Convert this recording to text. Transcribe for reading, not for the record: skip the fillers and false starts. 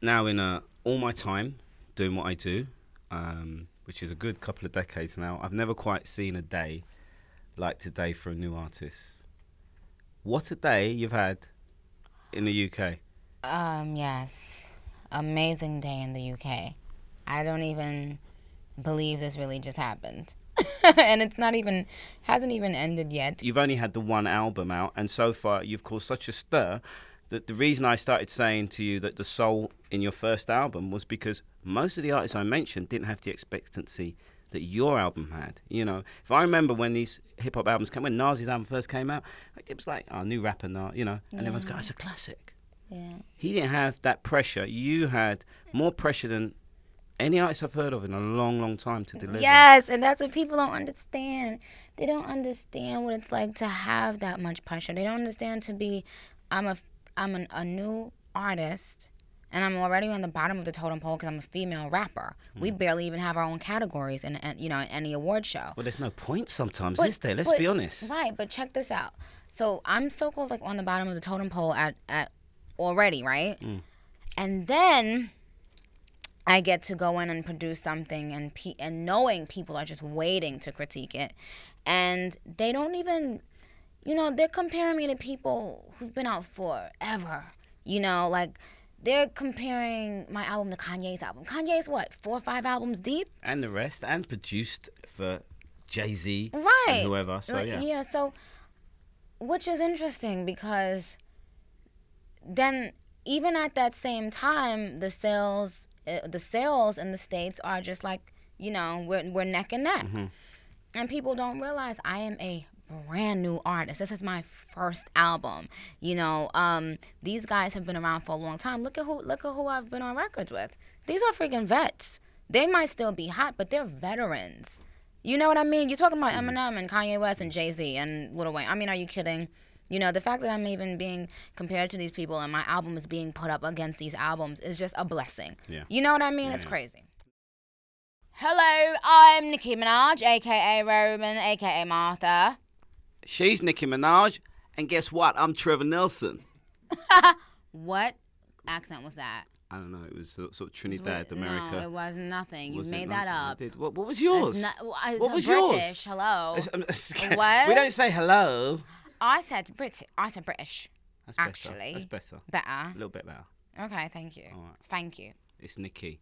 now in all my time doing what I do, which is a good couple of decades now, I've never quite seen a day like today for a new artist. What a day you've had in the UK. Yes. Amazing day in the UK. I don't even believe this really just happened. And it's hasn't even ended yet. You've only had the one album out, and so far you've caused such a stir that the reason I started saying to you that the soul in your first album was because most of the artists I mentioned didn't have the expectancy that your album had. You know, if I remember when these hip-hop albums came, when Nas's album first came out, it was like, oh, new rapper, you know, and everyone's going, it's a classic. Yeah. He didn't have that pressure. You had more pressure than any artist I've heard of in a long, long time to deliver. Yes, and that's what people don't understand. They don't understand what it's like to have that much pressure. They don't understand to be, I'm a new artist, and I'm already on the bottom of the totem pole because I'm a female rapper. We barely even have our own categories in any award show. Well, there's no point sometimes, is there? Let's be honest. Right, but check this out. So I'm so-called like on the bottom of the totem pole at already, right? And then I get to go in and produce something, and knowing people are just waiting to critique it, and they don't even, they're comparing me to people who've been out forever. Like they're comparing my album to Kanye's album. Kanye's what, 4 or 5 albums deep? And the rest, and produced for Jay-Z, right, and whoever. So yeah. So, which is interesting because then even at that same time, the sales in the States are just like, we're neck and neck. And people don't realize I am a brand new artist. This is my first album. These guys have been around for a long time. Look at who I've been on records with. These are freaking vets. They might still be hot, but they're veterans. You know what I mean? You're talking about Eminem and Kanye West and Jay-Z and Lil Wayne. I mean, are you kidding? The fact that I'm even being compared to these people and my album is being put up against these albums is just a blessing. Yeah. You know what I mean? It's crazy. Hello, I'm Nicki Minaj, a.k.a. Roman, a.k.a. Martha. She's Nicki Minaj, and guess what? I'm Trevor Nelson. What accent was that? I don't know. It was sort of Trinidad, America. No, it was nothing. You made that up. What was yours? What was British. yours? Hello. What? We don't say hello. I said British. That's better. Actually. That's better. Better. A little bit better. Okay, thank you. All right. Thank you. It's Nicki.